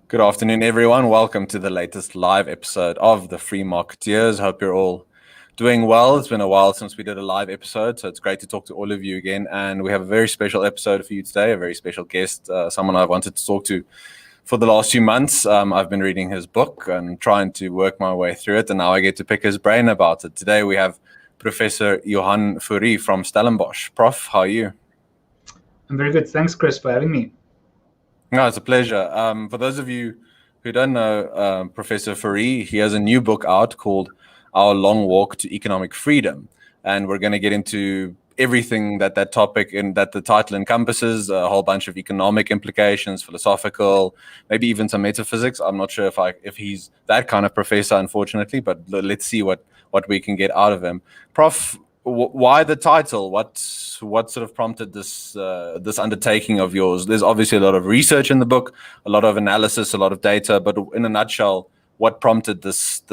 Good afternoon, everyone. Welcome to the latest live episode of The Free Marketeers. Hope you're all doing well. It's been a while since we did a live episode, so it's great to talk to all of you again. And we have a very special episode for you today, a very special guest, someone I've wanted to talk to for the last few months. I've been reading his book and trying to work my way through it, and now I get to pick his brain about it. Today we have Professor Johan Fourie from Stellenbosch. Prof, how are you? I'm very good. Thanks, Chris, for having me. No, it's a pleasure. For those of you who don't know Professor Fourie, he has a new book out called Our Long Walk to Economic Freedom. And we're going to get into everything that topic and that the title encompasses, a whole bunch of economic implications, philosophical, maybe even some metaphysics. I'm not sure if he's that kind of professor, unfortunately, but let's see what we can get out of him. Prof, why the title? What sort of prompted this undertaking of yours? There's obviously a lot of research in the book, a lot of analysis, a lot of data, but in a nutshell, what prompted this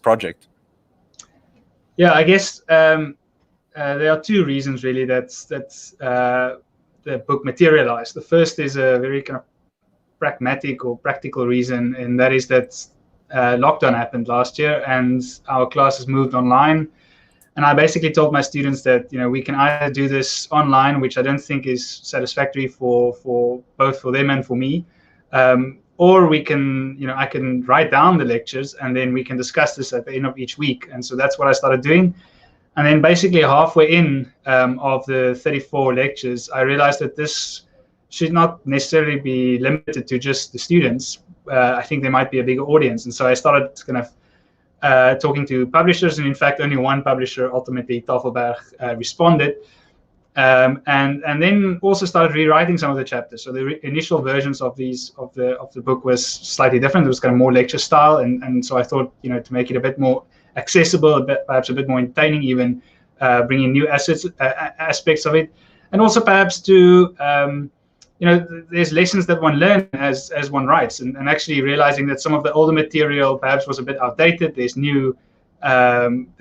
project? Yeah, I guess there are two reasons really that the book materialized. The first is a very kind of pragmatic or practical reason, and that is that lockdown happened last year and our classes moved online. And I basically told my students that, we can either do this online, which I don't think is satisfactory for both for them and for me, or we can, I can write down the lectures and then we can discuss this at the end of each week. And so that's what I started doing. And then basically halfway in of the 34 lectures, I realized that this should not necessarily be limited to just the students. I think there might be a bigger audience. And so I started kind of talking to publishers, and in fact, only one publisher, ultimately Tafelberg, responded, and then also started rewriting some of the chapters. So the initial versions of the book was slightly different. It was kind of more lecture style, and so I thought, to make it a bit more accessible, perhaps a bit more entertaining, even bringing new aspects of it, and also perhaps to there's lessons that one learns as one writes, and actually realizing that some of the older material perhaps was a bit outdated. There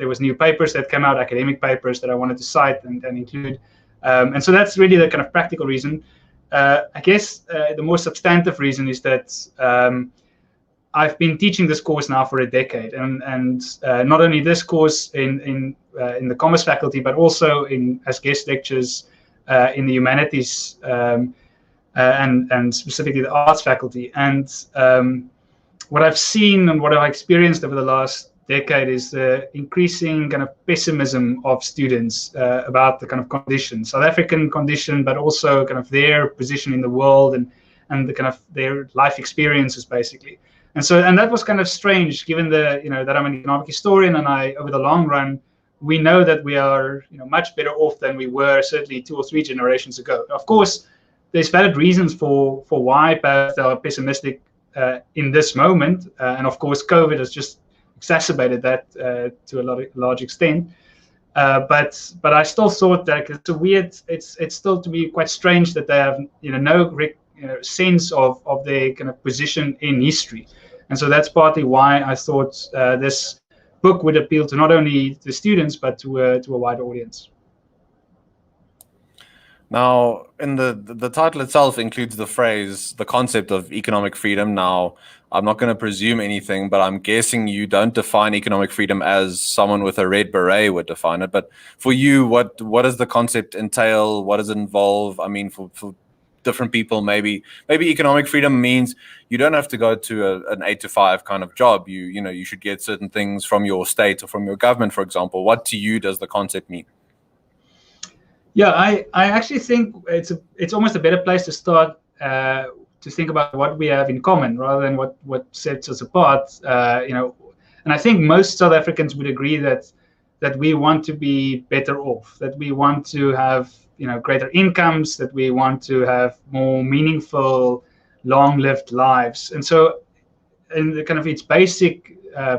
was new papers that came out, academic papers that I wanted to cite and include. And so that's really the kind of practical reason. I guess the more substantive reason is that I've been teaching this course now for a decade, and not only this course in the commerce faculty, but also as guest lectures in the humanities and specifically the arts faculty. And what I've seen and what I've experienced over the last decade is the increasing kind of pessimism of students about the kind of condition, South African condition, but also kind of their position in the world and the kind of their life experiences, basically. And that was kind of strange, given that I'm an economic historian, and over the long run, we know that we are much better off than we were certainly 2 or 3 generations ago. Of course, there's valid reasons for why perhaps they are pessimistic in this moment, and of course, COVID has just exacerbated that to a large extent. But I still thought that it's still to be quite strange that they have no sense of their kind of position in history, and so that's partly why I thought this book would appeal to not only the students but to a wider audience. Now, in the title itself includes the concept of economic freedom. Now, I'm not going to presume anything, but I'm guessing you don't define economic freedom as someone with a red beret would define it. But for you, what does the concept entail? What does it involve? I mean, for different people, maybe economic freedom means you don't have to go to an 8 to 5 kind of job. You should get certain things from your state or from your government, for example. What to you does the concept mean? Yeah, I actually think it's almost a better place to start to think about what we have in common rather than what sets us apart. And I think most South Africans would agree that we want to be better off, that we want to have greater incomes, that we want to have more meaningful, long-lived lives. And so, in the kind of its basic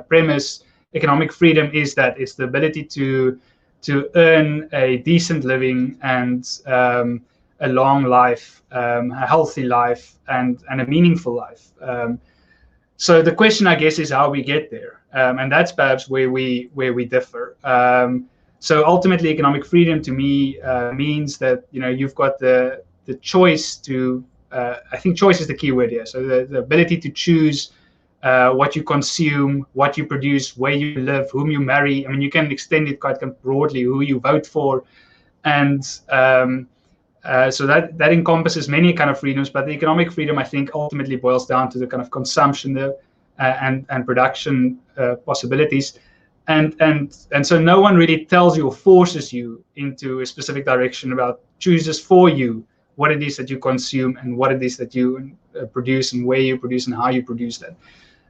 premise, economic freedom is that it's the ability to earn a decent living and a long life, a healthy life, and a meaningful life. So the question, I guess, is how we get there, and that's perhaps where we differ. So ultimately, economic freedom to me means that you've got the choice to I think choice is the key word here. So the ability to choose what you consume, what you produce, where you live, whom you marry. I mean, you can extend it quite broadly, who you vote for. And so that encompasses many kind of freedoms, but the economic freedom, I think, ultimately boils down to the kind of consumption and production possibilities. And so no one really tells you or forces you into a specific direction about chooses for you what it is that you consume and what it is that you produce and where you produce and how you produce that.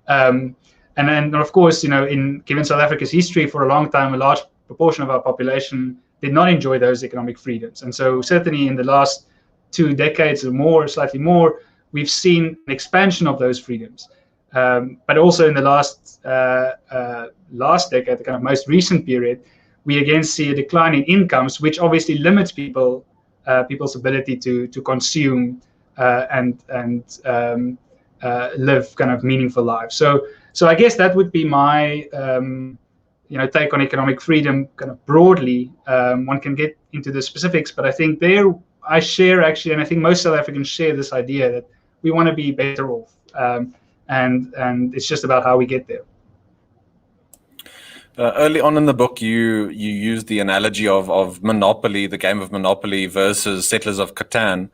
And then, of course, given South Africa's history, for a long time, a large proportion of our population did not enjoy those economic freedoms. And so certainly in the last 2 decades or more, slightly more, we've seen an expansion of those freedoms. But also in the last decade, the kind of most recent period, we again see a decline in incomes, which obviously limits people's ability to consume and live kind of meaningful lives. So I guess that would be my take on economic freedom kind of broadly. One can get into the specifics, but I think I share actually, and I think most South Africans share this idea that we want to be better off. And it's just about how we get there. Early on in the book, you used the analogy of Monopoly, the game of Monopoly, versus Settlers of Catan,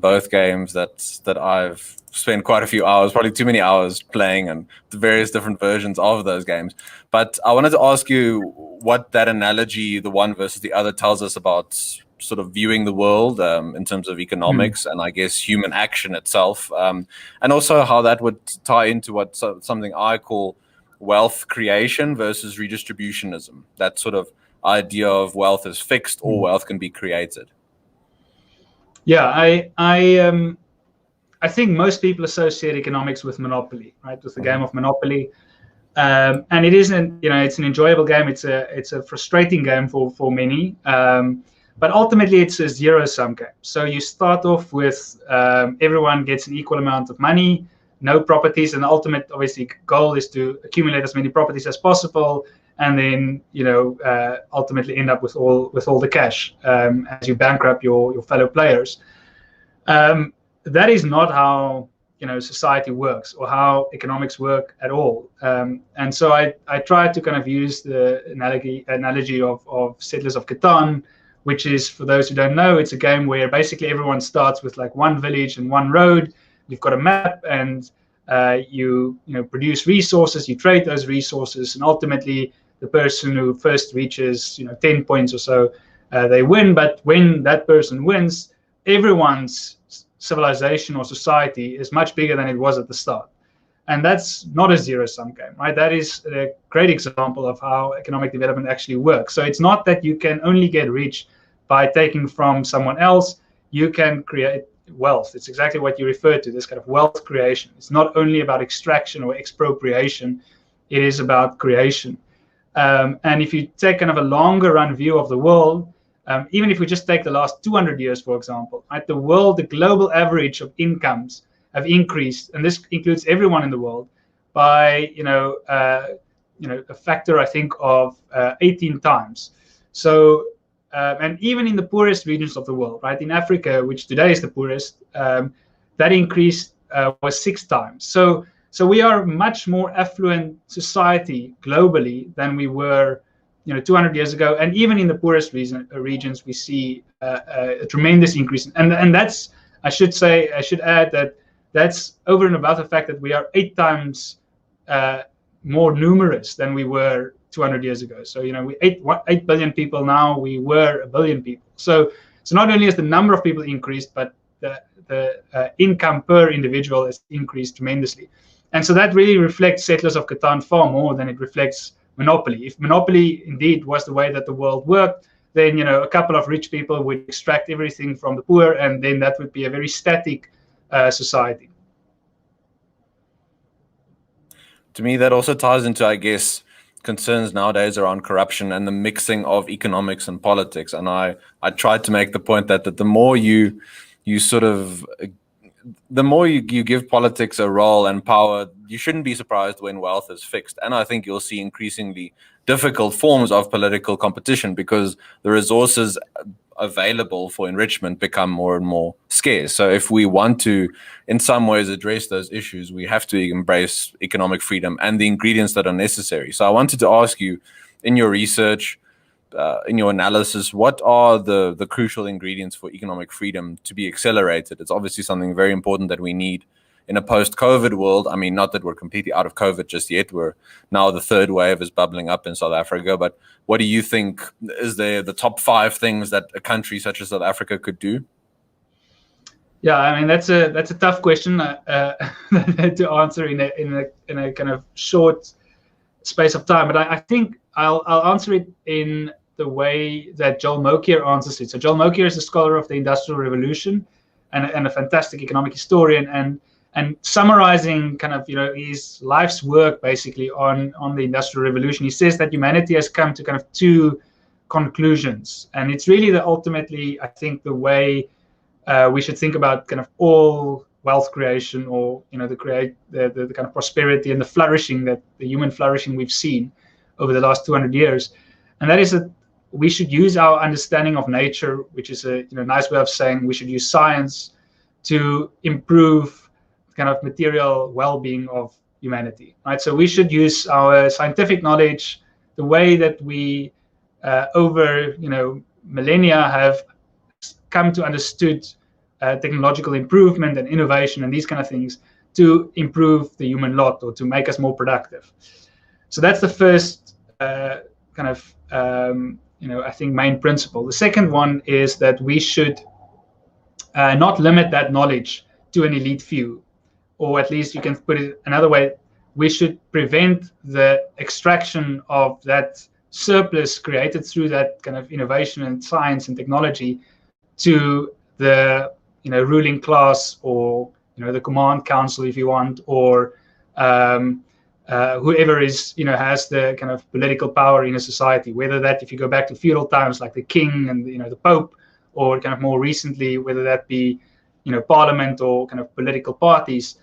both games that I've spent quite a few hours, probably too many hours playing, and the various different versions of those games. But I wanted to ask you what that analogy, the one versus the other, tells us about sort of viewing the world in terms of economics and I guess human action itself, and also how that would tie into what something I call wealth creation versus redistributionism, that sort of idea of wealth is fixed or wealth can be created. Yeah, I think most people associate economics with Monopoly, right? With the game of Monopoly. And it isn't, it's an enjoyable game. It's a frustrating game for many. But ultimately, it's a zero-sum game. So you start off with everyone gets an equal amount of money, no properties, and the ultimate, obviously, goal is to accumulate as many properties as possible, and then ultimately end up with all the cash as you bankrupt your fellow players. That is not how society works or how economics work at all. And so I tried to kind of use the analogy of Settlers of Catan, which is, for those who don't know, it's a game where basically everyone starts with like one village and one road. You've got a map, and you produce resources, you trade those resources, and ultimately the person who first reaches 10 points or so, they win. But when that person wins, everyone's civilization or society is much bigger than it was at the start. And that's not a zero-sum game, right? That is a great example of how economic development actually works. So it's not that you can only get rich by taking from someone else. You can create wealth. It's exactly what you referred to, this kind of wealth creation. It's not only about extraction or expropriation. It is about creation. And if you take kind of a longer run view of the world, even if we just take the last 200 years, for example, right, the global average of incomes have increased, and this includes everyone in the world, by a factor, I think, of 18 times. So, and even in the poorest regions of the world, right, in Africa, which today is the poorest, that increase was 6 times. So we are a much more affluent society globally than we were 200 years ago. And even in the poorest regions, we see a tremendous increase. And that's, I should add that that's over and above the fact that we are 8 times more numerous than we were 200 years ago. So, we 8 billion people now, we were 1 billion people. So not only has the number of people increased, but the income per individual has increased tremendously. And so that really reflects Settlers of Catan far more than it reflects Monopoly. If Monopoly indeed was the way that the world worked, then a couple of rich people would extract everything from the poor, and then that would be a very static society. To me, that also ties into, I guess, concerns nowadays around corruption and the mixing of economics and politics. And I tried to make the point that the more you give politics a role and power, you shouldn't be surprised when wealth is fixed. And I think you'll see increasingly difficult forms of political competition because the resources available for enrichment become more and more scarce. So if we want to, in some ways, address those issues, we have to embrace economic freedom and the ingredients that are necessary. So I wanted to ask you, in your research, in your analysis, what are the crucial ingredients for economic freedom to be accelerated? It's obviously something very important that we need in a post-COVID world. I mean, not that we're completely out of COVID just yet. We're now the third wave is bubbling up in South Africa. But what do you think is the top 5 things that a country such as South Africa could do? Yeah, I mean that's a tough question to answer in a kind of short space of time. But I think I'll answer it in the way that Joel Mokyr answers it. So Joel Mokyr is a scholar of the Industrial Revolution and a fantastic economic historian, and summarizing kind of his life's work basically on the Industrial Revolution, he says that humanity has come to kind of 2 conclusions, and it's really ultimately I think the way we should think about kind of all wealth creation, or the kind of prosperity and the flourishing, that the human flourishing we've seen over the last 200 years, and that is that we should use our understanding of nature, which is a nice way of saying we should use science to improve kind of material well-being of humanity, right? So we should use our scientific knowledge, the way that we over millennia have come to understood technological improvement and innovation and these kind of things, to improve the human lot or to make us more productive. So that's the first kind of I think main principle. The second one is that we should not limit that knowledge to an elite few, or at least you can put it another way, we should prevent the extraction of that surplus created through that kind of innovation and science and technology to the ruling class, or the command council if you want, or whoever is has the kind of political power in a society, whether that, if you go back to feudal times, like the king and the pope, or kind of more recently, whether that be parliament or kind of political parties.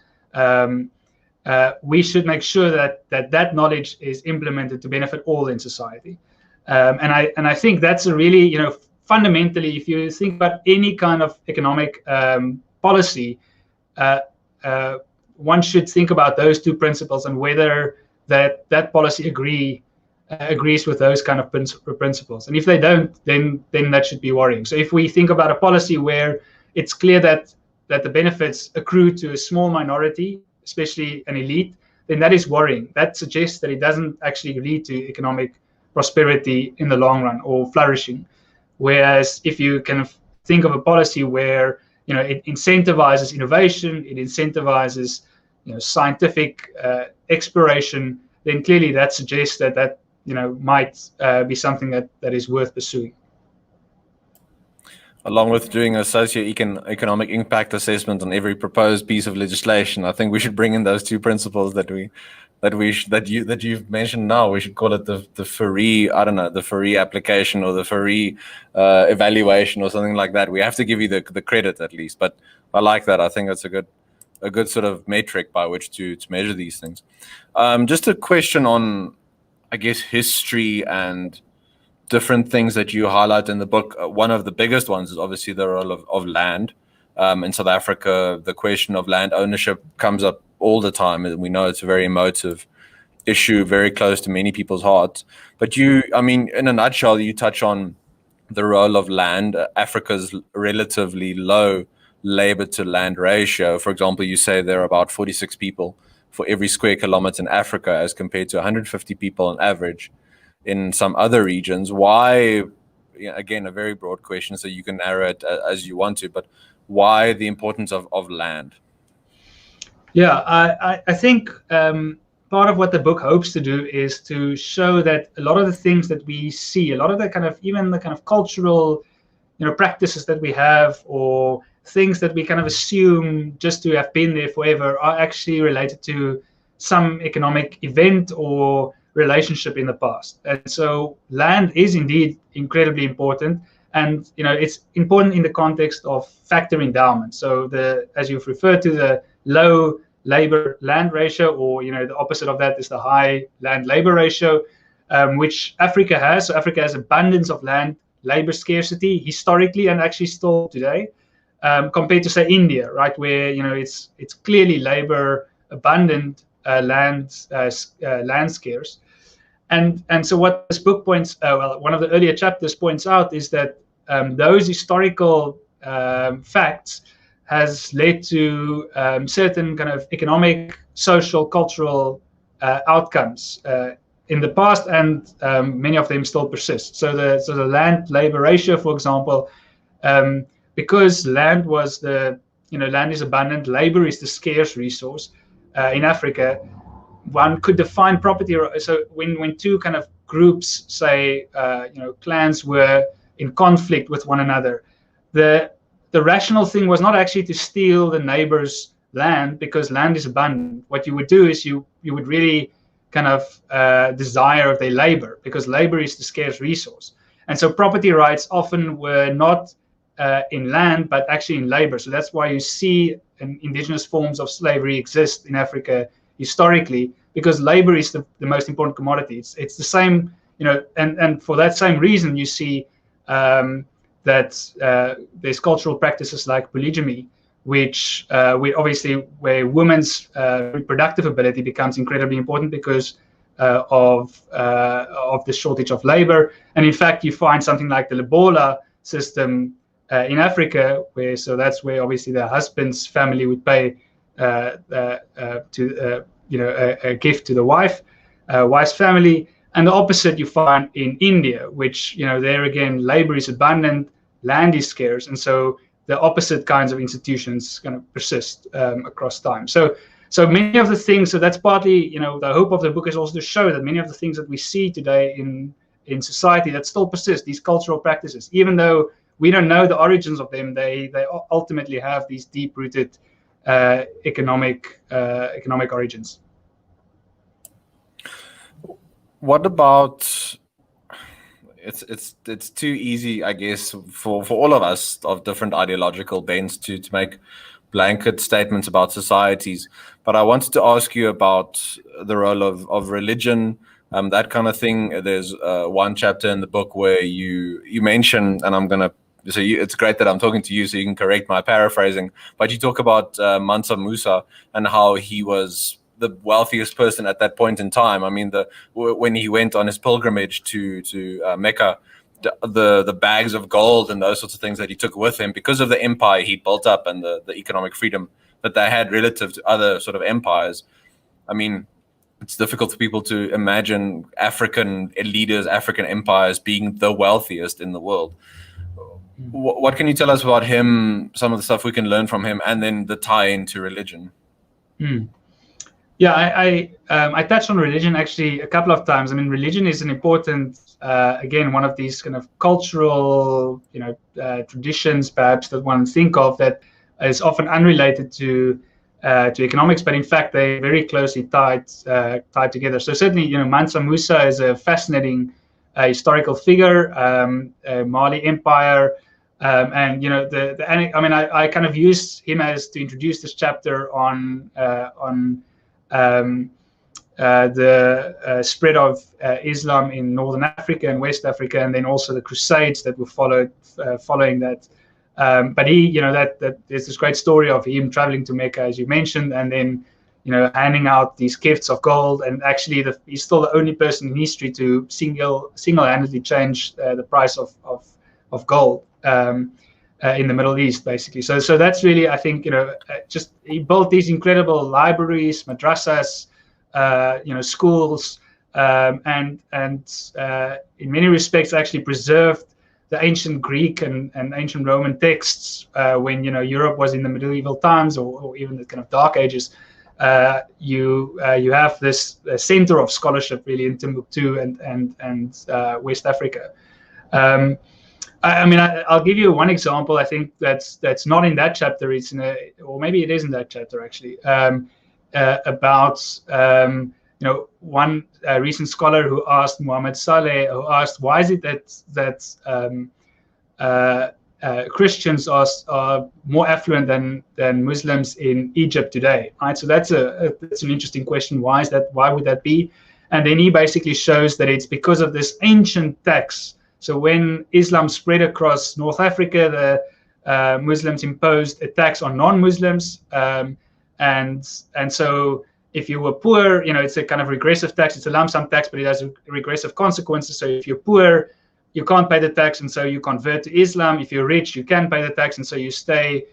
We should make sure that knowledge is implemented to benefit all in society, and I think that's a really fundamentally, if you think about any kind of economic policy, one should think about those 2 principles and whether that policy agrees with those kind of principles. And if they don't, then that should be worrying. So if we think about a policy where it's clear that the benefits accrue to a small minority, especially an elite, then that is worrying. That suggests that it doesn't actually lead to economic prosperity in the long run or flourishing. Whereas if you kind of think of a policy where it incentivizes innovation, it incentivizes scientific exploration, then clearly that suggests that might be something that is worth pursuing. Along with doing a socio-economic impact assessment on every proposed piece of legislation, I think we should bring in those 2 principles that you've mentioned now. We should call it the Fourie, I don't know, the Fourie application or the Fourie evaluation or something like that. We have to give you the credit at least, but I like that. I think that's a good sort of metric by which to measure these things. Just a question on, I guess, history and different things that you highlight in the book. One of the biggest ones is obviously the role of land. In South Africa, the question of land ownership comes up all the time, and we know it's a very emotive issue, very close to many people's hearts. But in a nutshell, you touch on the role of land, Africa's relatively low labor to land ratio. For example, you say there are about 46 people for every square kilometer in Africa, as compared to 150 people on average in some other regions. Why, again, a very broad question, so you can narrow it as you want to, but why the importance of land? Yeah, I think part of what the book hopes to do is to show that a lot of the things that we see, a lot of the kind of, even the kind of cultural, practices that we have, or things that we kind of assume just to have been there forever, are actually related to some economic event or relationship in the past. And so land is indeed incredibly important. And it's important in the context of factor endowment. So as you've referred to, the low labor land ratio, or the opposite of that is the high land labor ratio, which Africa has. So Africa has abundance of land, labor scarcity historically, and actually still today. compared to, say, India, right, where it's clearly labor abundant, land scarce. And so what this book points, one of the earlier chapters points out, is that those historical facts has led to certain kind of economic, social, cultural outcomes in the past, and many of them still persist. So the land-labor ratio, for example, because land is abundant, labor is the scarce resource in Africa. One could define property. So when two kind of groups, say, clans, were in conflict with one another, the rational thing was not actually to steal the neighbor's land, because land is abundant. What you would do is you would really kind of desire of their labor, because labor is the scarce resource. And so property rights often were not in land, but actually in labor. So that's why you see indigenous forms of slavery exist in Africa historically, because labor is the most important commodity. It's the same, and for that same reason, you see that there's cultural practices like polygamy, which where women's reproductive ability becomes incredibly important because of the shortage of labor. And in fact, you find something like the Lobola system in Africa, that's where obviously the husband's family would pay a gift to the wife's family. And the opposite you find in India, which, there again, labor is abundant, land is scarce, and so the opposite kinds of institutions kind of persist across time. So many of the things, so that's partly, the hope of the book is also to show that many of the things that we see today in society that still persist, these cultural practices, even though we don't know the origins of them, they ultimately have these deep-rooted economic origins. What about, it's too easy, I guess, for all of us of different ideological bents to make blanket statements about societies. But I wanted to ask you about the role of religion, that kind of thing. There's one chapter in the book where you mention, and it's great that I'm talking to you so you can correct my paraphrasing, but you talk about Mansa Musa and how he was the wealthiest person at that point in time. I mean, when he went on his pilgrimage to Mecca, the bags of gold and those sorts of things that he took with him because of the empire he built up and the economic freedom that they had relative to other sort of empires. I mean, it's difficult for people to imagine African leaders, African empires being the wealthiest in the world. What can you tell us about him, some of the stuff we can learn from him, and then the tie-in to religion? Yeah, I touched on religion actually a couple of times. I mean, religion is an important, again, one of these kind of cultural, traditions perhaps that one think of that is often unrelated to economics, but in fact they're very closely tied together. So certainly, Mansa Musa is a fascinating historical figure, Mali Empire. And I kind of used him to introduce this chapter on the spread of Islam in Northern Africa and West Africa, and then also the Crusades that were following that. But he, that there's this great story of him traveling to Mecca, as you mentioned, and then handing out these gifts of gold. And actually, he's still the only person in history to single-handedly change the price of gold in the Middle East, basically. So that's really, I think, just he built these incredible libraries, madrasas, schools, and in many respects actually preserved the ancient Greek and ancient Roman texts when Europe was in the medieval times or even the kind of Dark Ages. You have this center of scholarship really in Timbuktu and West Africa. I'll give you one example. I think that's not in that chapter. It's or maybe it is in that chapter actually. About one recent scholar who asked Muhammad Saleh, why is it that Christians are more affluent than Muslims in Egypt today, right? So that's an interesting question. Why is that? Why would that be? And then he basically shows that it's because of this ancient tax. So when Islam spread across North Africa, Muslims imposed a tax on non-Muslims, and so if you were poor, it's a kind of regressive tax. It's a lump sum tax, but it has regressive consequences. So if you're poor, you can't pay the tax, and so you convert to Islam. If you're rich, you can pay the tax, and so you stay,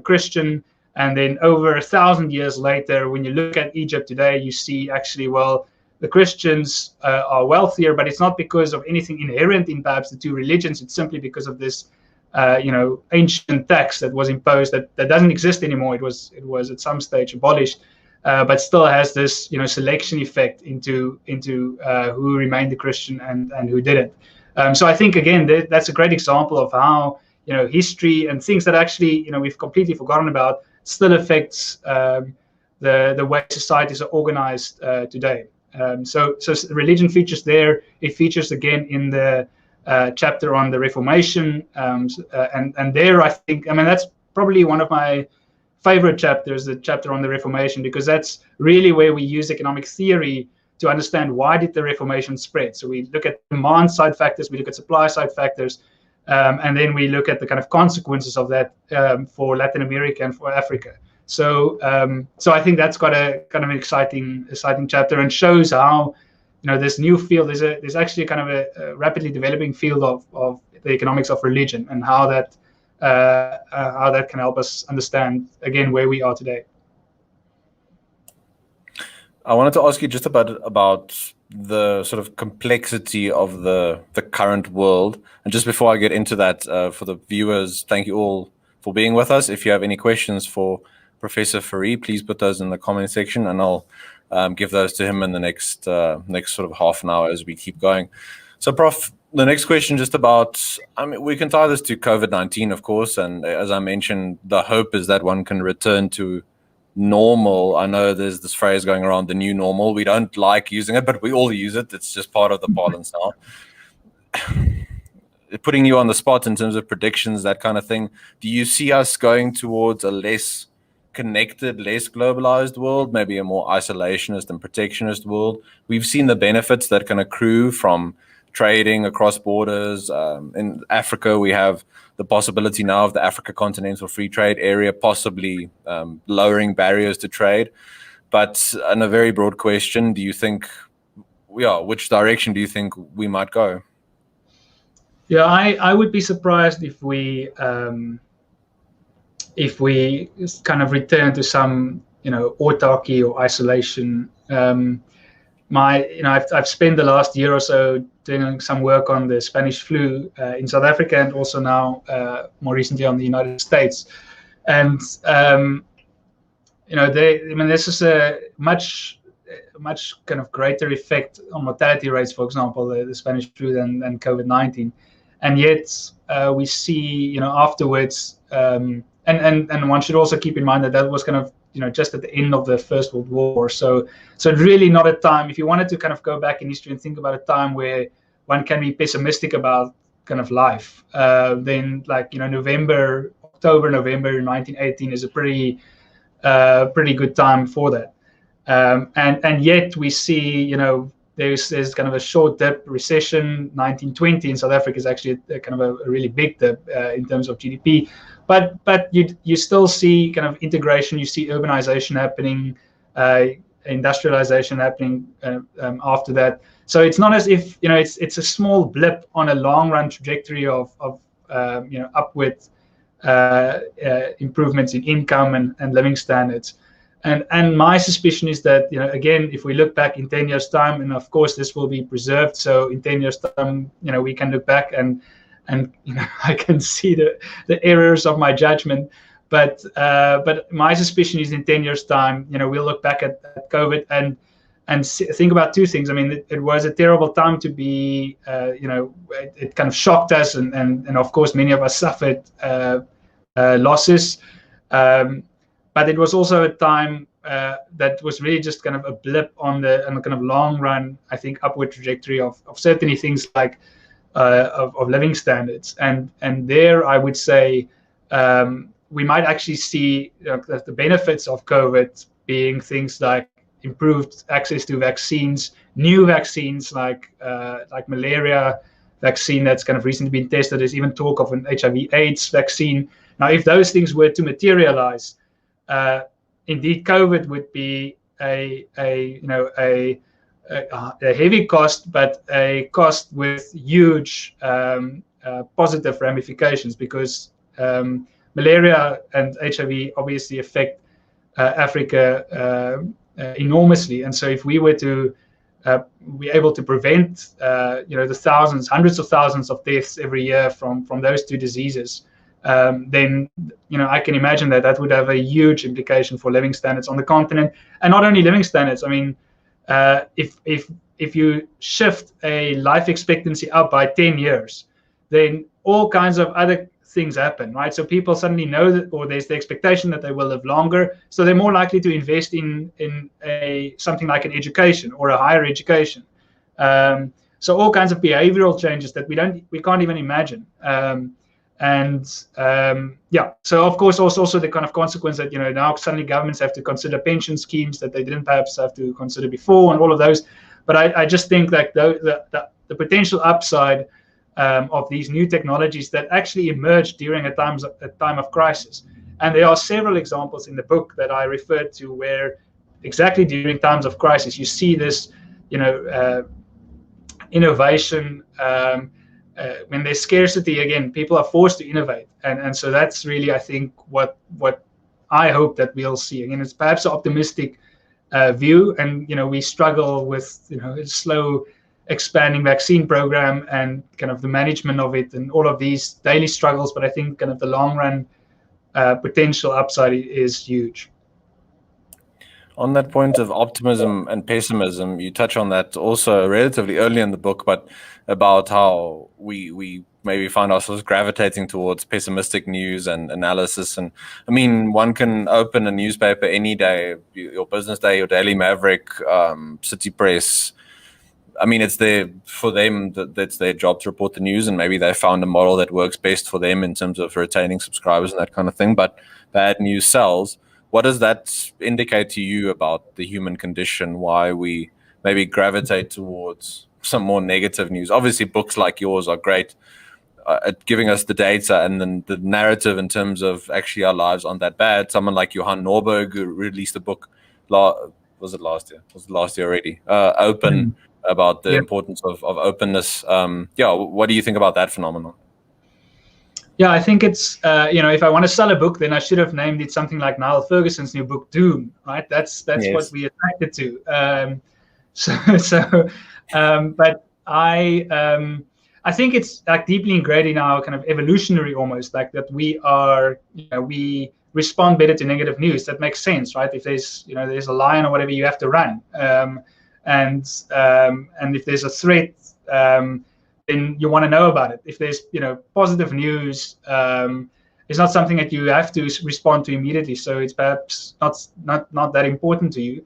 Christian. And then over 1,000 years later, when you look at Egypt today, you see actually, well, the Christians are wealthier, but it's not because of anything inherent in perhaps the two religions. It's simply because of this, ancient tax that was imposed that doesn't exist anymore. It was at some stage abolished, but still has this, selection effect into who remained a Christian and who didn't. So I think, again, that's a great example of how, history and things that actually, we've completely forgotten about still affects the way societies are organized today. So religion features there. It features again in the chapter on the Reformation, and there I think, that's probably one of my favorite chapters, the chapter on the Reformation, because that's really where we use economic theory to understand why did the Reformation spread. So we look at demand side factors, we look at supply side factors, and then we look at the kind of consequences of that for Latin America and for Africa. So I think that's got a kind of exciting chapter, and shows how, this new field, there's actually kind of a rapidly developing field of the economics of religion, and how that can help us understand again where we are today. I wanted to ask you just about the sort of complexity of the current world. And just before I get into that, for the viewers, thank you all for being with us. If you have any questions for Professor Fourie, please put those in the comment section, and I'll give those to him in the next sort of half an hour as we keep going. So, Prof, the next question just about, we can tie this to COVID-19, of course, and as I mentioned, the hope is that one can return to normal. I know there's this phrase going around, the new normal. We don't like using it, but we all use it. It's just part of the parlance now. Putting you on the spot in terms of predictions, that kind of thing, do you see us going towards a less connected, less globalized world, maybe a more isolationist and protectionist world? We've seen the benefits that can accrue from trading across borders. In Africa, we have the possibility now of the Africa Continental Free Trade Area possibly lowering barriers to trade. But in a very broad question, do you think, which direction do you think we might go? Yeah, I would be surprised if we kind of return to some, autarky or isolation. I've spent the last year or so doing some work on the Spanish flu in South Africa, and also now more recently on the United States. And this is a much kind of greater effect on mortality rates, for example, the Spanish flu than COVID-19. And yet we see, afterwards, and one should also keep in mind that was kind of, just at the end of the First World War. So really not a time, if you wanted to kind of go back in history and think about a time where one can be pessimistic about kind of life, then October, November 1918 is a pretty good time for that. And yet we see, there's kind of a short dip, recession. 1920 in South Africa is actually kind of a really big dip in terms of GDP. But you still see kind of integration. You see urbanization happening, industrialization happening after that. So it's not as if it's a small blip on a long run trajectory of upward improvements in income and living standards. And my suspicion is that, again, if we look back in 10 years' time, and of course this will be preserved, so in 10 years' time, we can look back and I can see the errors of my judgment. But my suspicion is in 10 years' time, we'll look back at COVID and think about two things. I mean, it was a terrible time to be, it kind of shocked us, and of course many of us suffered losses. But it was also a time that was really just kind of a blip on the kind of long run, I think, upward trajectory of certainly things like of living standards. And there I would say we might actually see the benefits of COVID being things like improved access to vaccines, new vaccines like malaria, vaccine that's kind of recently been tested. There's even talk of an HIV/AIDS vaccine. Now, if those things were to materialize, indeed, COVID would be a heavy cost, but a cost with huge positive ramifications, because malaria and HIV obviously affect Africa enormously. And so if we were to be able to prevent the thousands, hundreds of thousands of deaths every year from those two diseases, then I can imagine that would have a huge implication for living standards on the continent. And not only living standards, I mean, if you shift a life expectancy up by 10 years, then all kinds of other things happen, right? So people suddenly know that, or there's the expectation that they will live longer, so they're more likely to invest in something like an education or a higher education. So all kinds of behavioral changes that we can't even imagine. So of course also the kind of consequence that now suddenly governments have to consider pension schemes that they didn't perhaps have to consider before, and all of those. But I just think that the potential upside of these new technologies that actually emerged during a time of crisis, and there are several examples in the book that I referred to where exactly during times of crisis you see this innovation. When there's scarcity, again, people are forced to innovate, and so that's really, I think, what I hope that we'll see. Again, it's perhaps an optimistic view, and we struggle with a slow expanding vaccine program and kind of the management of it and all of these daily struggles, but I think kind of the long run potential upside is huge. On that point of optimism and pessimism, you touch on that also relatively early in the book, but about how we maybe find ourselves gravitating towards pessimistic news and analysis. And I mean, one can open a newspaper any day, your Business Day, your Daily Maverick, City Press. I mean, it's for them, that's their job to report the news, and maybe they found a model that works best for them in terms of retaining subscribers and that kind of thing. But bad news sells. What does that indicate to you about the human condition, why we maybe gravitate towards some more negative news? Obviously, books like yours are great at giving us the data and then the narrative in terms of actually our lives aren't that bad. Someone like Johan Norberg, who released a book, was it last year? Was it last year already? Open, about the importance of openness. What do you think about that phenomenon? Yeah, I think it's, if I want to sell a book, then I should have named it something like Niall Ferguson's new book, Doom, right? That's yes. What we attracted to. But I think it's like deeply ingrained in our kind of evolutionary almost, like that we are, we respond better to negative news. That makes sense, right? If there's, there's a lion or whatever, you have to run. And if there's a threat, then you want to know about it. If there's, positive news, it's not something that you have to respond to immediately. So it's perhaps not that important to you.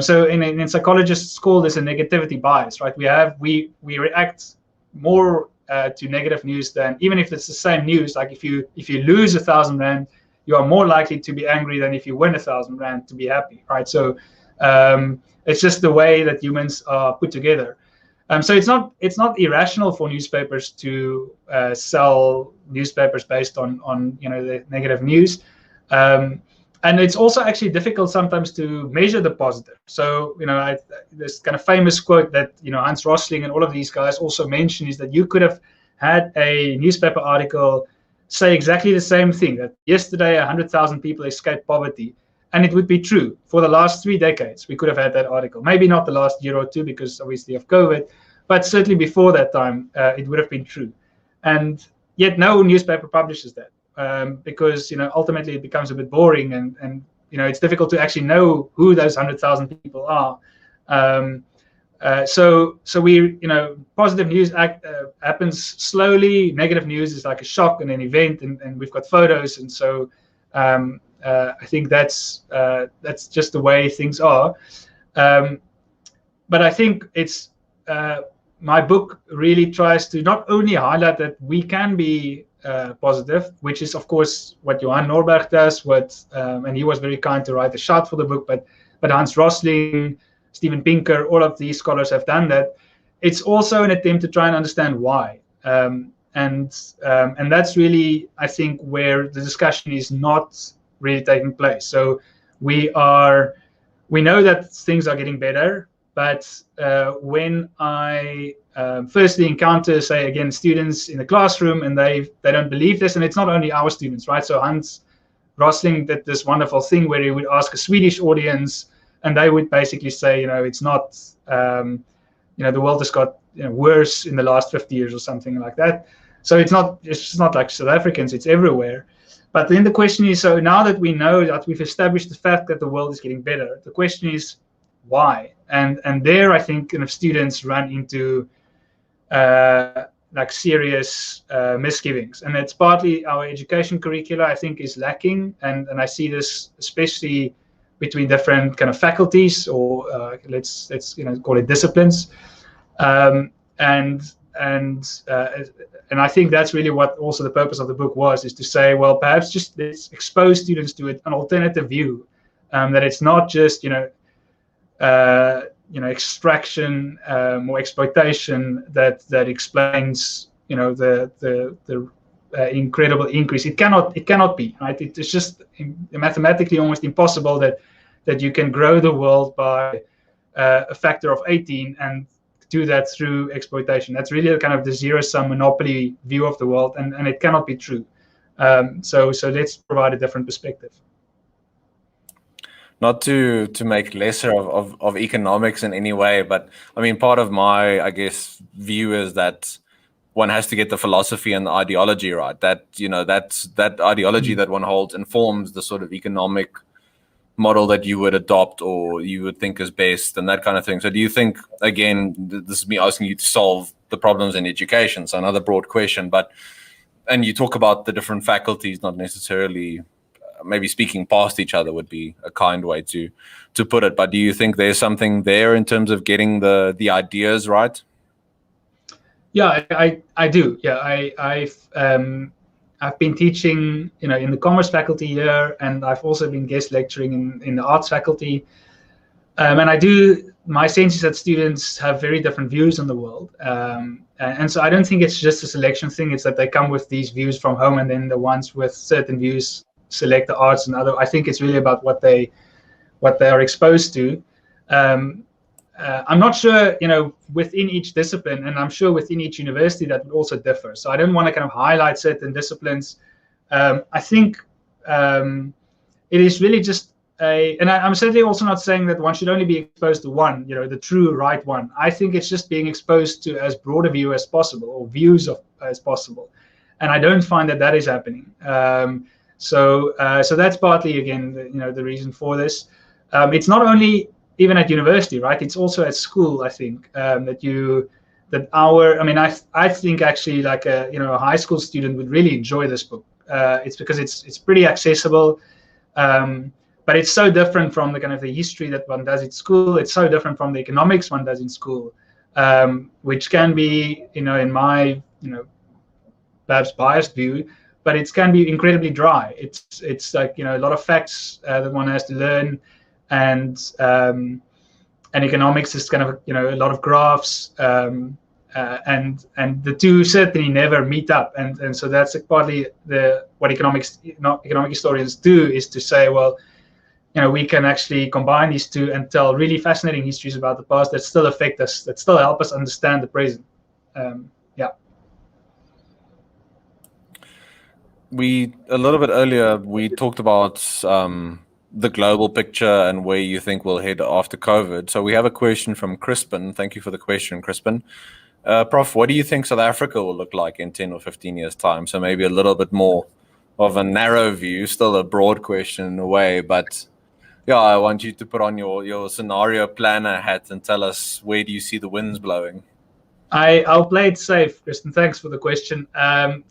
So in psychologists call this a negativity bias, right? We react more to negative news than, even if it's the same news. Like if you lose 1,000 rand, you are more likely to be angry than if you win 1,000 rand to be happy, right? So it's just the way that humans are put together. So it's not irrational for newspapers to sell newspapers based on the negative news, and it's also actually difficult sometimes to measure the positive. So this kind of famous quote that Hans Rosling and all of these guys also mention is that you could have had a newspaper article say exactly the same thing, that yesterday 100,000 people escaped poverty. And it would be true. For the last 3 decades, we could have had that article. Maybe not the last year or two because obviously of COVID, but certainly before that time, it would have been true. And yet no newspaper publishes that because ultimately it becomes a bit boring, and it's difficult to actually know who those 100,000 people are. So we positive news happens slowly. Negative news is like a shock and an event, and we've got photos, and so. I think that's just the way things are. But I think it's my book really tries to not only highlight that we can be positive, which is of course what Johan Norberg does, and he was very kind to write the shot for the book, but Hans Rosling, Steven Pinker, all of these scholars have done that. it's also an attempt to try and understand why. And that's really, I think, where the discussion is not really taking place. So we know that things are getting better, but when I firstly encounter, say again, students in the classroom, and they don't believe this, and it's not only our students, right? So Hans Rosling did this wonderful thing where he would ask a Swedish audience, and they would basically say, it's not, the world has got worse in the last 50 years or something like that. So it's just not like South Africans, it's everywhere. But then the question is, so now that we know that we've established the fact that the world is getting better, the question is why? And there, I think, students run into like serious misgivings, and it's partly our education curricula, I think, is lacking, and I see this especially between different kind of faculties, or let's call it disciplines, and I think that's really what also the purpose of the book was, is to say, well, perhaps just let's expose students to an alternative view, that it's not just extraction or exploitation that explains the incredible increase. It cannot be, right? It's just mathematically almost impossible that you can grow the world by a factor of 18 and do that through exploitation. That's really kind of the zero-sum monopoly view of the world, and it cannot be true. So let's provide a different perspective. Not to make lesser of economics in any way, but I mean, part of my, I guess, view is that one has to get the philosophy and the ideology right. That that ideology that one holds informs the sort of economic model that you would adopt or you would think is best, and that kind of thing. So do you think, again, this is me asking you to solve the problems in education, so another broad question, and you talk about the different faculties, not necessarily maybe speaking past each other would be a kind way to put it, but do you think there's something there in terms of getting the ideas right? Yeah, I do. Yeah, I've been teaching, in the commerce faculty here, and I've also been guest lecturing in the arts faculty. And my sense is that students have very different views on the world. And so I don't think it's just a selection thing. It's that they come with these views from home, and then the ones with certain views select the arts and other. I think it's really about what they are exposed to. I'm not sure, within each discipline, and I'm sure within each university that would also differ. So I don't want to kind of highlight certain disciplines. I think it is really just and I'm certainly also not saying that one should only be exposed to one, the true right one. I think it's just being exposed to as broad a view as possible, or views as possible. And I don't find that is happening. So that's partly, again, the reason for this. It's not only even at university, right? It's also at school, I think, I think actually like a high school student would really enjoy this book. It's because it's pretty accessible, but it's so different from the kind of the history that one does at school. It's so different from the economics one does in school, which can be, in my, perhaps biased view, but it can be incredibly dry. It's like, a lot of facts that one has to learn, and economics is kind of, a lot of graphs, and the two certainly never meet up, and so that's partly what economic historians do, is to say, well, we can actually combine these two and tell really fascinating histories about the past that still affect us, that still help us understand the present. A little bit earlier, we talked about the global picture and where you think we'll head after COVID. So we have a question from Crispin. Thank you for the question, Crispin. Prof, what do you think South Africa will look like in 10 or 15 years' time? So maybe a little bit more of a narrow view, still a broad question in a way, but yeah, I want you to put on your scenario planner hat and tell us, where do you see the winds blowing? I'll play it safe, Kristen. Thanks for the question.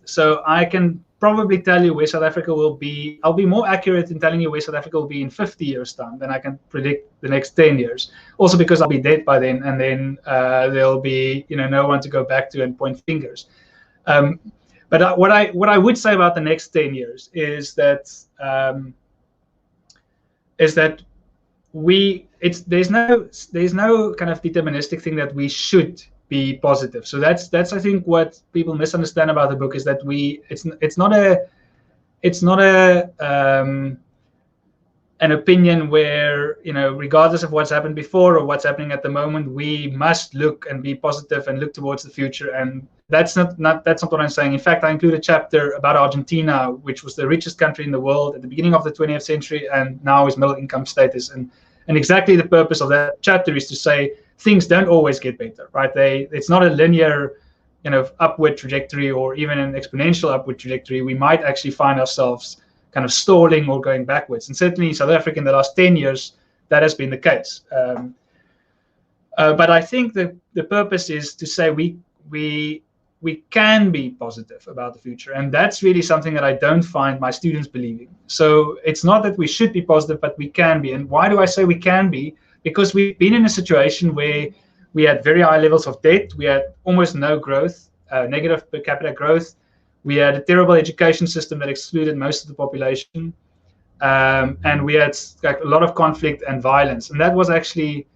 So I can probably tell you where South Africa will be. I'll be more accurate in telling you where South Africa will be in 50 years' time than I can predict the next 10 years. Also because I'll be dead by then, and then there'll be no one to go back to and point fingers. But what I would say about the next 10 years is that there's no kind of deterministic thing that we should be positive. So that's I think what people misunderstand about the book is that it's not an opinion where, regardless of what's happened before or what's happening at the moment, we must look and be positive and look towards the future. And that's not what I'm saying. In fact, I include a chapter about Argentina, which was the richest country in the world at the beginning of the 20th century and now is middle income status. And exactly the purpose of that chapter is to say things don't always get better, right? It's not a linear upward trajectory or even an exponential upward trajectory. We might actually find ourselves kind of stalling or going backwards. And certainly in South Africa in the last 10 years, that has been the case. But I think the purpose is to say we can be positive about the future. And that's really something that I don't find my students believing. So it's not that we should be positive, but we can be. And why do I say we can be? Because we've been in a situation where we had very high levels of debt. We had almost no growth, negative per capita growth. We had a terrible education system that excluded most of the population. And we had a lot of conflict and violence. And that was actually,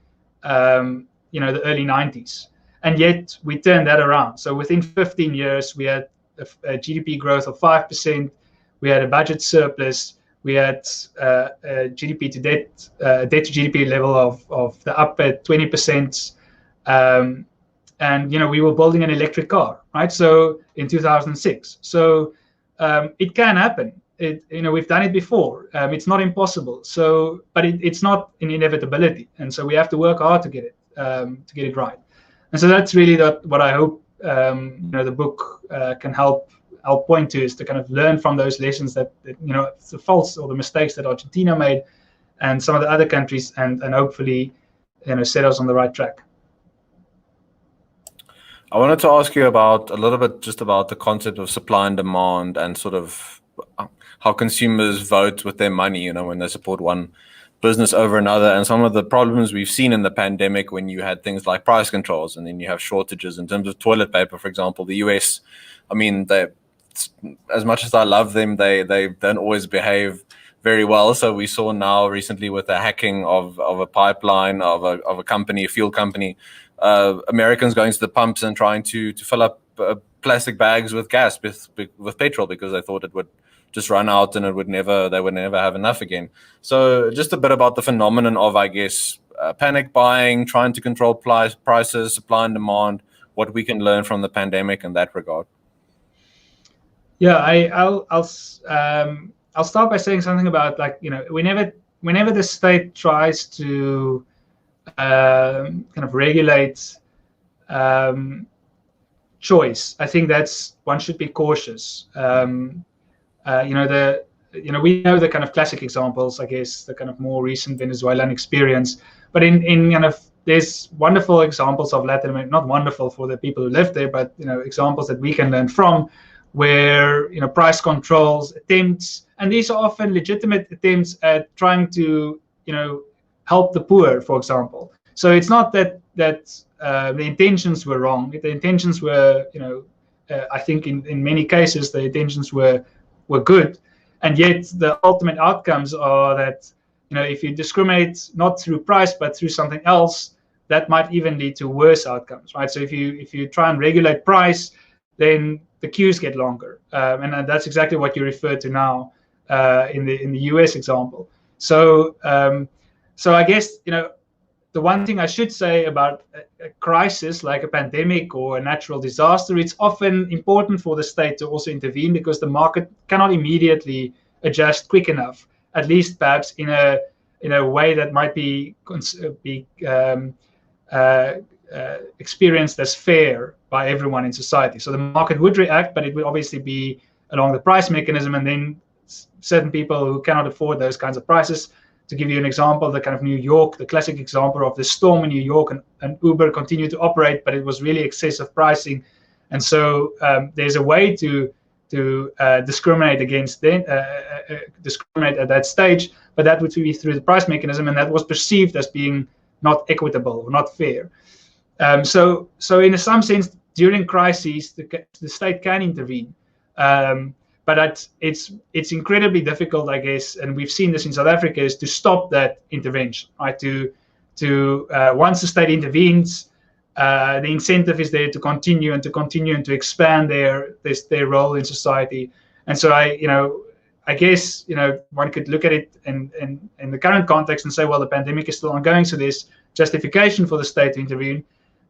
the early 90s. And yet we turned that around. So within 15 years, we had a GDP growth of 5%. We had a budget surplus. We had GDP to debt to GDP level of the upper 20%. And we were building an electric car, right? So in 2006. So it can happen. We've done it before. It's not impossible. So, but it's not an inevitability, and so we have to work hard to get it right. And so that's really what I hope the book can help point to, is to kind of learn from those lessons that the faults or the mistakes that Argentina made and some of the other countries, and hopefully set us on the right track. I wanted to ask you about a little bit just about the concept of supply and demand and sort of how consumers vote with their money, when they support one business over another, and some of the problems we've seen in the pandemic when you had things like price controls and then you have shortages in terms of toilet paper, for example. The US, I mean, as much as I love them, they don't always behave very well. So we saw now recently with the hacking of a pipeline of a company, a fuel company, Americans going to the pumps and trying to fill up plastic bags with gas with petrol because they thought it would just run out and they would never have enough again. So just a bit about the phenomenon of, I guess, panic buying, trying to control prices, supply and demand, what we can learn from the pandemic in that regard. Yeah, I'll start by saying something about, whenever the state tries to kind of regulate choice, I think one should be cautious. We know the kind of classic examples, I guess, the kind of more recent Venezuelan experience, but in kind of, there's wonderful examples of Latin America, not wonderful for the people who live there, but examples that we can learn from, where price controls attempts, and these are often legitimate attempts at trying to help the poor, for example. So it's not that the intentions were wrong. The intentions were, I think in many cases the intentions were good, and yet the ultimate outcomes are that if you discriminate not through price but through something else, that might even lead to worse outcomes, right? So if you try and regulate price, then the queues get longer, and that's exactly what you refer to now in the US example. So I guess the one thing I should say about a crisis like a pandemic or a natural disaster, it's often important for the state to also intervene because the market cannot immediately adjust quick enough, at least perhaps in a way that might be experienced as fair by everyone in society. So the market would react, but it would obviously be along the price mechanism, and then certain people who cannot afford those kinds of prices. To give you an example, the kind of New York, the classic example of the storm in New York, and Uber continued to operate, but it was really excessive pricing. And so there's a way to discriminate against discriminate at that stage, but that would be through the price mechanism, and that was perceived as being not equitable or not fair. So in some sense, during crises, the state can intervene. But it's incredibly difficult, I guess, and we've seen this in South Africa, is to stop that intervention, right? To once the state intervenes, the incentive is there to continue and to expand their role in society. And so I guess one could look at it in the current context and say, well, the pandemic is still ongoing, so there's justification for the state to intervene.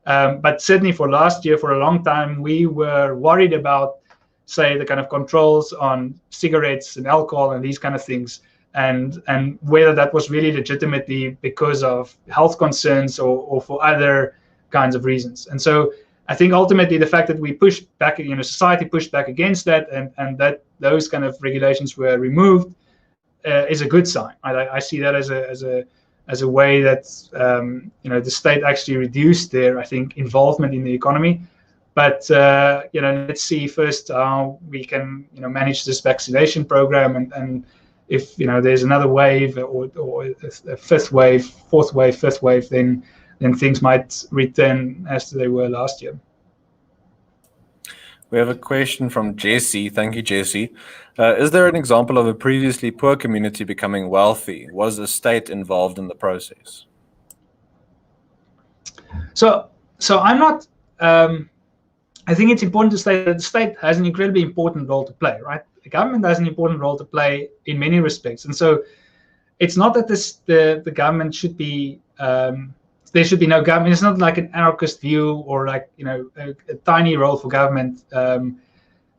But certainly for last year, for a long time, we were worried about, say, the kind of controls on cigarettes and alcohol and these kind of things, and whether that was really legitimately because of health concerns or for other kinds of reasons. And so I think ultimately the fact that we pushed back, society pushed back against that, and that those kind of regulations were removed is a good sign. I see that as a way that the state actually reduced their, I think, involvement in the economy. But let's see first how we can manage this vaccination program, and if there's another wave or a fifth wave, fourth wave, fifth wave, then things might return as they were last year. We have a question from Jesse. Thank you, Jesse. Is there an example of a previously poor community becoming wealthy? Was the state involved in the process? So I'm not. I think it's important to say that the state has an incredibly important role to play, right? The government has an important role to play in many respects, and so it's not that the government should be. There should be no government. It's not like an anarchist view or like a tiny role for government.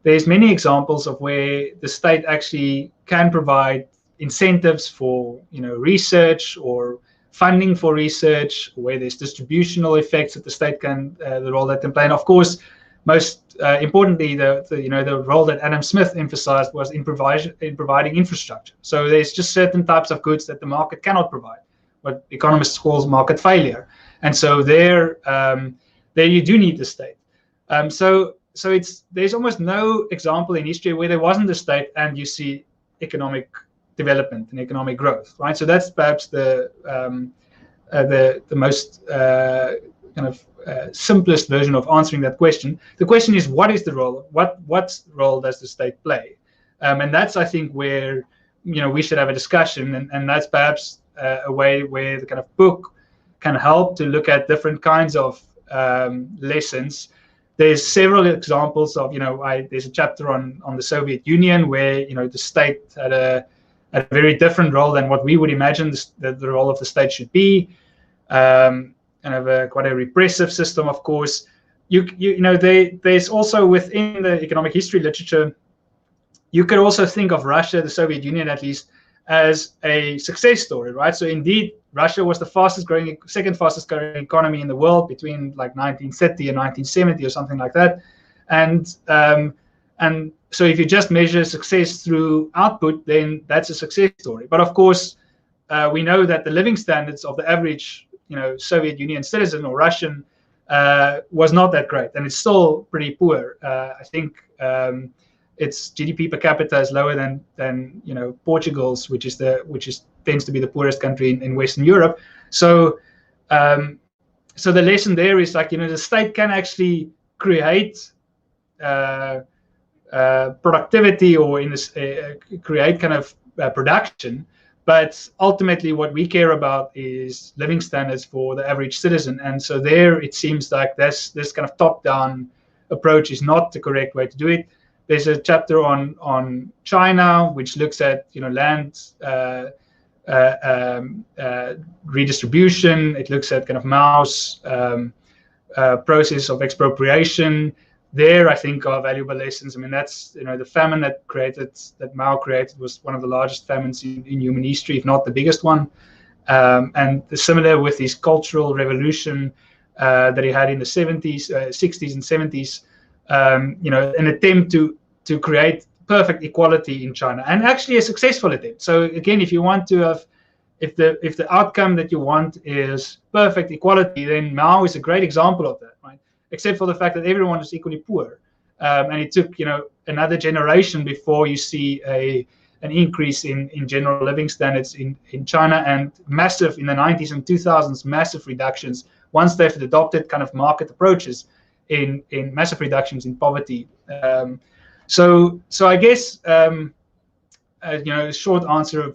There's many examples of where the state actually can provide incentives for research or funding for research, where there's distributional effects that the state can the role that can play. And of course, most importantly, the role that Adam Smith emphasized was in providing infrastructure. So there's just certain types of goods that the market cannot provide, what economists call market failure, and so there you do need the state. So there's almost no example in history where there wasn't a state and you see economic development and economic growth, right? So that's perhaps the most simplest version of answering that question. The question is, what is the role? What role does the state play? And that's, I think, where we should have a discussion, and that's perhaps a way where the kind of book can help to look at different kinds of lessons. There's several examples of, there's a chapter on the Soviet Union where, the state had a very different role than what we would imagine the role of the state should be. Quite a repressive system, of course. There's also within the economic history literature, you could also think of Russia, the Soviet Union at least, as a success story, right? So indeed, Russia was the second fastest growing economy in the world between like 1930 and 1970 or something like that. And so if you just measure success through output, then that's a success story. But of course, we know that the living standards of the average, Soviet Union citizen or Russian was not that great, and it's still pretty poor. I think its GDP per capita is lower than Portugal's, which tends to be the poorest country in Western Europe. So so the lesson there is like the state can actually create productivity or create kind of production, but ultimately what we care about is living standards for the average citizen. And so there it seems like this kind of top-down approach is not the correct way to do it. There's a chapter on China, which looks at land redistribution. It looks at kind of Mao's process of expropriation. There, I think, are valuable lessons. I mean, that's the famine that Mao created was one of the largest famines in human history, if not the biggest one. And similar with his cultural revolution that he had in the 60s and 70s. An attempt to create perfect equality in China, and actually a successful attempt. So again, if you want to have, if the outcome that you want is perfect equality, then Mao is a great example of that, right? Except for the fact that everyone is equally poor, and it took another generation before you see an increase in general living standards in China, and massive in the 90s and 2000s, massive reductions once they've adopted kind of market approaches in massive reductions in poverty. So I guess a short answer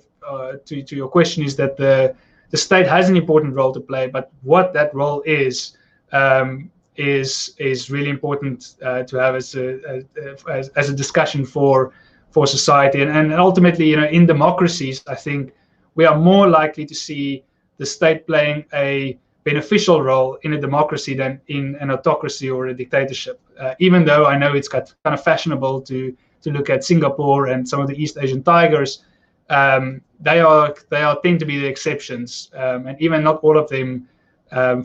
to your question is that the state has an important role to play, but what that role is is really important to have as a discussion for society. And ultimately, in democracies, I think we are more likely to see the state playing a beneficial role in a democracy than in an autocracy or a dictatorship. Even though I know it's got kind of fashionable to look at Singapore and some of the East Asian tigers, they are tend to be the exceptions, and even not all of them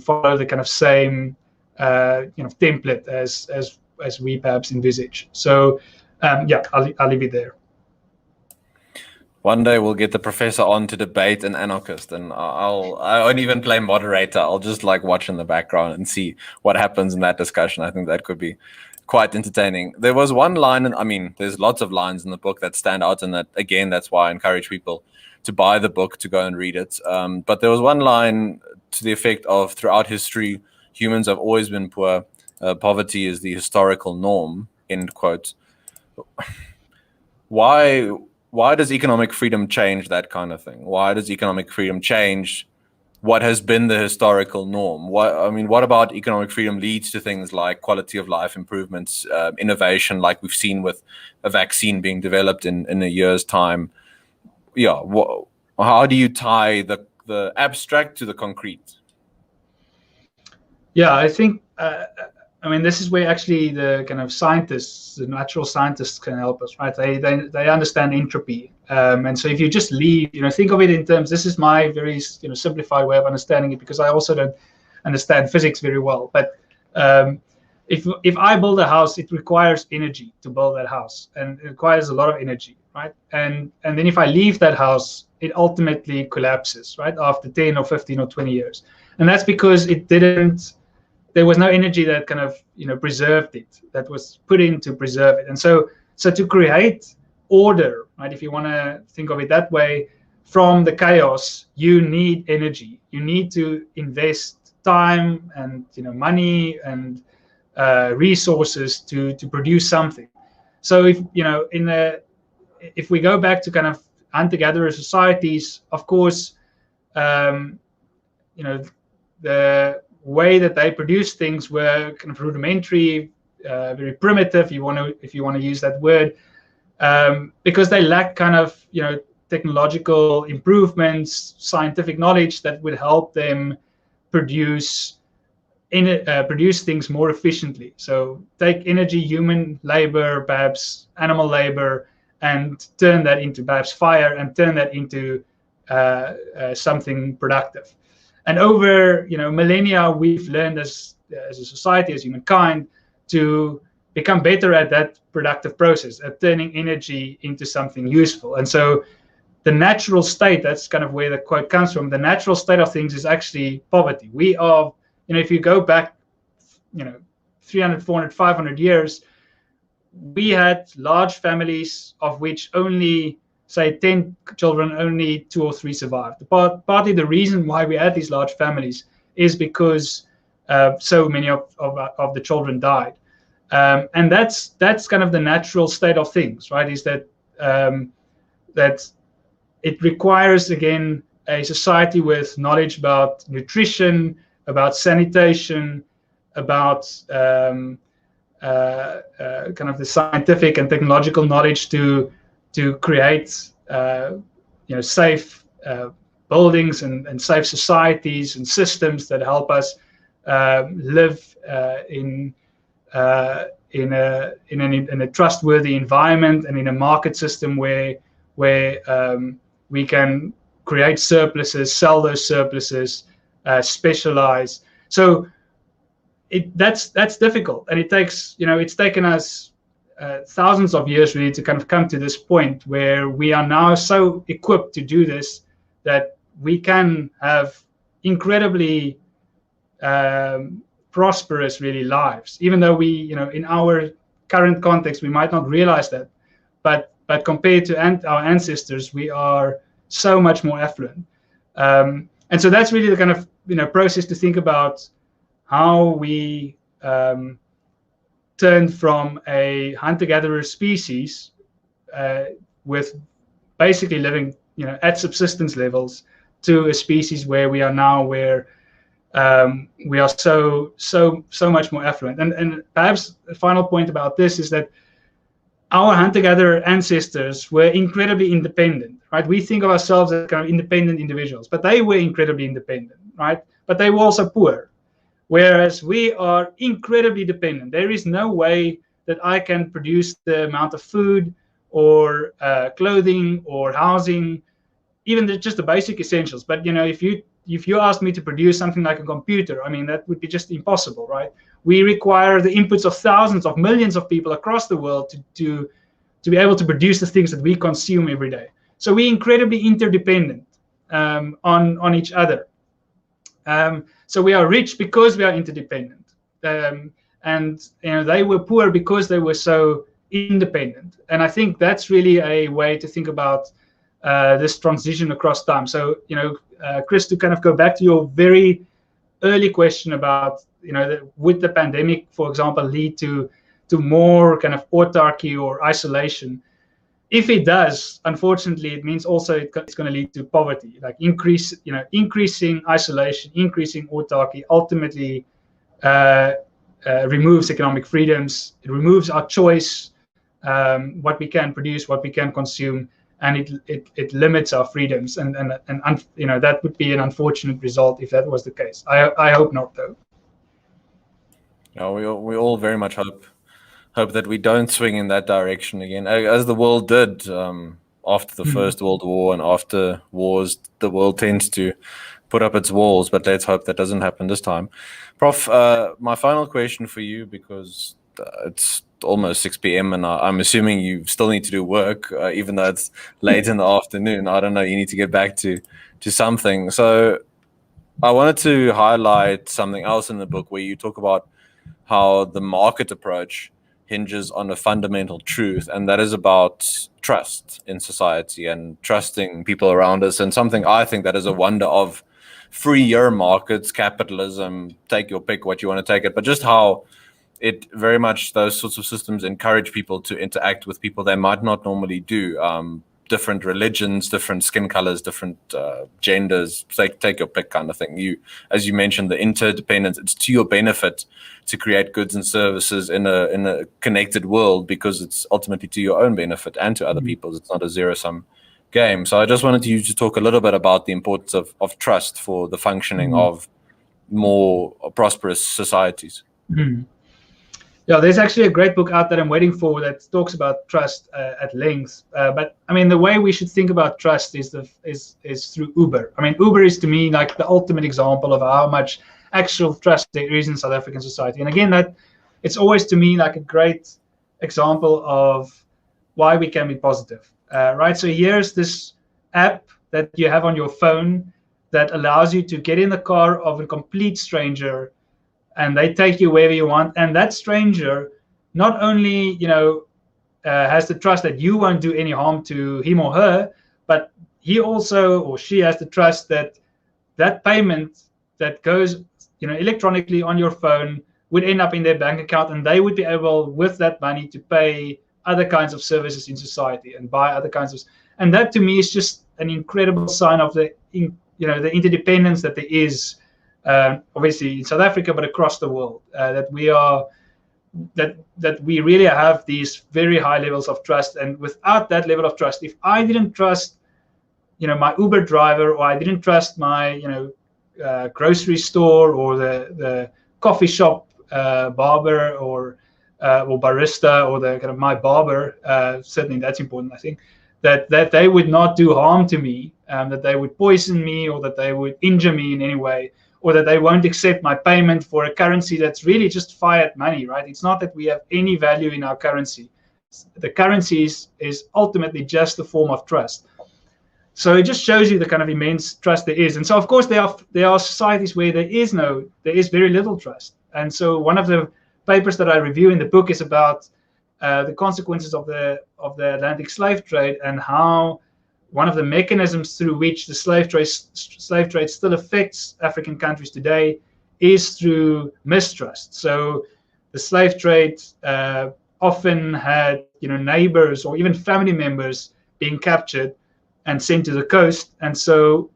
follow the kind of same template as we perhaps envisage. So I'll leave it there. One day we'll get the professor on to debate an anarchist, and I won't even play moderator. I'll just watch in the background and see what happens in that discussion. I think that could be quite entertaining. There was one line, and I mean, there's lots of lines in the book that stand out, and that, again, that's why I encourage people to buy the book, to go and read it. But there was one line to the effect of, throughout history, humans have always been poor. Poverty is the historical norm, end quote. Why does economic freedom change that kind of thing? Why does economic freedom change what has been the historical norm? What about economic freedom leads to things like quality of life improvements, innovation, like we've seen with a vaccine being developed in a year's time? Yeah, how do you tie the abstract to the concrete? Yeah, I think this is where actually the kind of scientists, the natural scientists, can help us, right? They understand entropy, and so if you just leave, think of it in terms. This is my very simplified way of understanding it, because I also don't understand physics very well. But if I build a house, it requires energy to build that house, and it requires a lot of energy, right? And then if I leave that house, it ultimately collapses, right, after 10 or 15 or 20 years, and that's because there was no energy that kind of preserved it, that was put in to preserve it. And so to create order, right, if you want to think of it that way, from the chaos, you need energy. You need to invest time and money and resources to produce something. So if we go back to kind of hunter-gatherer societies, of course, the way that they produce things were kind of rudimentary, very primitive, if you want to use that word, because they lack kind of technological improvements, scientific knowledge that would help them produce things more efficiently. So take energy, human labor, perhaps animal labor, and turn that into perhaps fire, and turn that into something productive. And over millennia, we've learned as a society, as humankind, to become better at that productive process, at turning energy into something useful. And so the natural state, that's kind of where the quote comes from, the natural state of things is actually poverty. We are, if you go back 300, 400, 500 years, we had large families of which only, say, 10 children, only 2 or 3 survived. Partly the reason why we had these large families is because so many of the children died. And that's kind of the natural state of things, right? Is that it requires, again, a society with knowledge about nutrition, about sanitation, about kind of the scientific and technological knowledge to create safe buildings and safe societies and systems that help us live in a trustworthy environment, and in a market system where we can create surpluses, sell those surpluses, specialize. So that's difficult, and it takes it's taken us thousands of years really to kind of come to this point where we are now so equipped to do this that we can have incredibly prosperous really lives, even though we in our current context we might not realize that, but compared to our ancestors, we are so much more affluent, and so that's really the kind of process to think about how we turned from a hunter-gatherer species with basically living at subsistence levels to a species where we are now, where we are so much more affluent. And perhaps the final point about this is that our hunter-gatherer ancestors were incredibly independent, right? We think of ourselves as kind of independent individuals, but they were incredibly independent, right? But they were also poor, whereas we are incredibly dependent. There is no way that I can produce the amount of food or clothing or housing, even just the basic essentials. But if you ask me to produce something like a computer, I mean, that would be just impossible, right? We require the inputs of thousands of millions of people across the world to be able to produce the things that we consume every day. So we're incredibly interdependent on each other. So we are rich because we are interdependent, and they were poor because they were so independent. And I think that's really a way to think about this transition across time. So Chris, to kind of go back to your very early question about would the pandemic, for example, lead to more kind of autarky or isolation? If it does, unfortunately, it means also it's going to lead to poverty, like increasing isolation, increasing autarky, ultimately removes economic freedoms. It removes our choice, what we can produce, what we can consume, and it limits our freedoms. And that would be an unfortunate result if that was the case. I hope not, though. Yeah, we all very much hope that we don't swing in that direction again, as the world did after the First World War, and after wars, the world tends to put up its walls. But let's hope that doesn't happen this time. Prof, my final question for you, because it's almost 6 p.m. and I'm assuming you still need to do work, even though it's late in the afternoon. I don't know, you need to get back to something. So I wanted to highlight something else in the book where you talk about how the market approach hinges on a fundamental truth, and that is about trust in society and trusting people around us. And something I think that is a wonder of freer markets, capitalism, take your pick what you want to take it, but just how it very much, those sorts of systems encourage people to interact with people they might not normally do. Different religions, different skin colors, different genders, take your pick kind of thing. As you mentioned, the interdependence, it's to your benefit to create goods and services in a connected world, because it's ultimately to your own benefit and to other people's. It's not a zero-sum game. So I just wanted you to talk a little bit about the importance of trust for the functioning of more prosperous societies. Yeah, there's actually a great book out that I'm waiting for that talks about trust at length. But I mean, the way we should think about trust is through Uber. I mean, Uber is to me like the ultimate example of how much actual trust there is in South African society. And again, that it's always to me like a great example of why we can be positive, right? So here's this app that you have on your phone that allows you to get in the car of a complete stranger, and they take you wherever you want. And that stranger not only, has the trust that you won't do any harm to him or her, but he also, or she has the trust that that payment that goes, electronically on your phone would end up in their bank account, and they would be able, with that money, to pay other kinds of services in society and buy other kinds of. And that to me is just an incredible sign of the interdependence that there is. Obviously in South Africa, but across the world, that we really have these very high levels of trust. And without that level of trust, if I didn't trust, my Uber driver, or I didn't trust my, grocery store, or the coffee shop barber, or barista, or the kind of my barber, certainly that's important. I think that they would not do harm to me, that they would poison me, or that they would injure me in any way, or that they won't accept my payment for a currency that's really just fiat money, right? It's not that we have any value in our currency. The currency is ultimately just a form of trust. So it just shows you the kind of immense trust there is. And so, of course, there are societies where there is very little trust. And so one of the papers that I review in the book is about the consequences of the Atlantic slave trade, and how one of the mechanisms through which the slave trade still affects African countries today is through mistrust. So the slave trade often had, neighbors or even family members being captured and sent to the coast. And so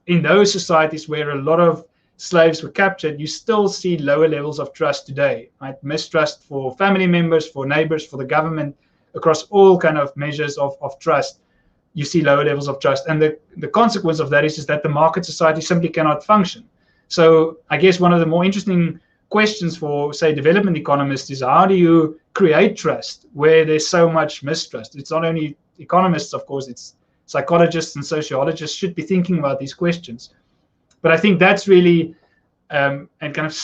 in those societies where a lot of slaves were captured, you still see lower levels of trust today, right? Mistrust for family members, for neighbors, for the government, across all kind of measures of trust. You see lower levels of trust. And the consequence of that is that the market society simply cannot function. So I guess one of the more interesting questions for, say, development economists is, how do you create trust where there's so much mistrust? It's not only economists, of course, it's psychologists and sociologists should be thinking about these questions. But I think that's really, and kind of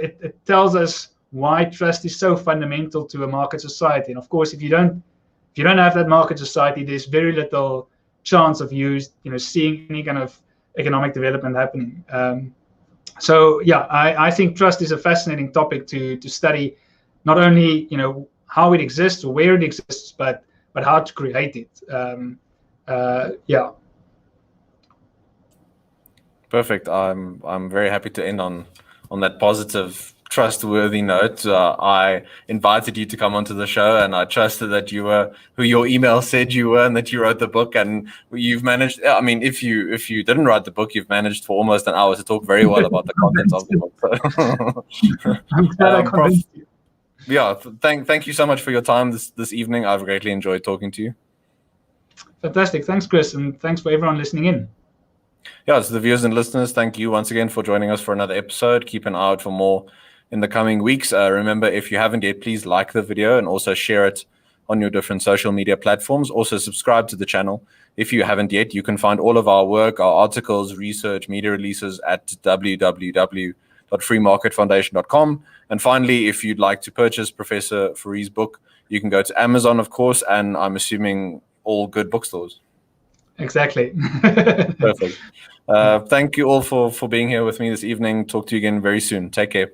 it tells us why trust is so fundamental to a market society. And of course, if you don't have that market society, there's very little chance of you seeing any kind of economic development happening. So yeah, I think trust is a fascinating topic to study, not only how it exists or where it exists, but how to create it. Yeah. Perfect. I'm very happy to end on that positive, trustworthy note. I invited you to come onto the show, and I trusted that you were who your email said you were, and that you wrote the book. And you've managed. I mean, if you didn't write the book, you've managed for almost an hour to talk very well about the contents of the book. So. I'm glad I convinced you. Yeah, thank you so much for your time this evening. I've greatly enjoyed talking to you. Fantastic. Thanks, Chris, and thanks for everyone listening in. Yeah, to the viewers and listeners, thank you once again for joining us for another episode. Keep an eye out for more in the coming weeks. Remember, if you haven't yet, please like the video and also share it on your different social media platforms. Also, subscribe to the channel. If you haven't yet, you can find all of our work, our articles, research, media releases at www.freemarketfoundation.com. And finally, if you'd like to purchase Professor Fourie's book, you can go to Amazon, of course, and I'm assuming all good bookstores. Exactly. Perfect. Thank you all for being here with me this evening. Talk to you again very soon. Take care.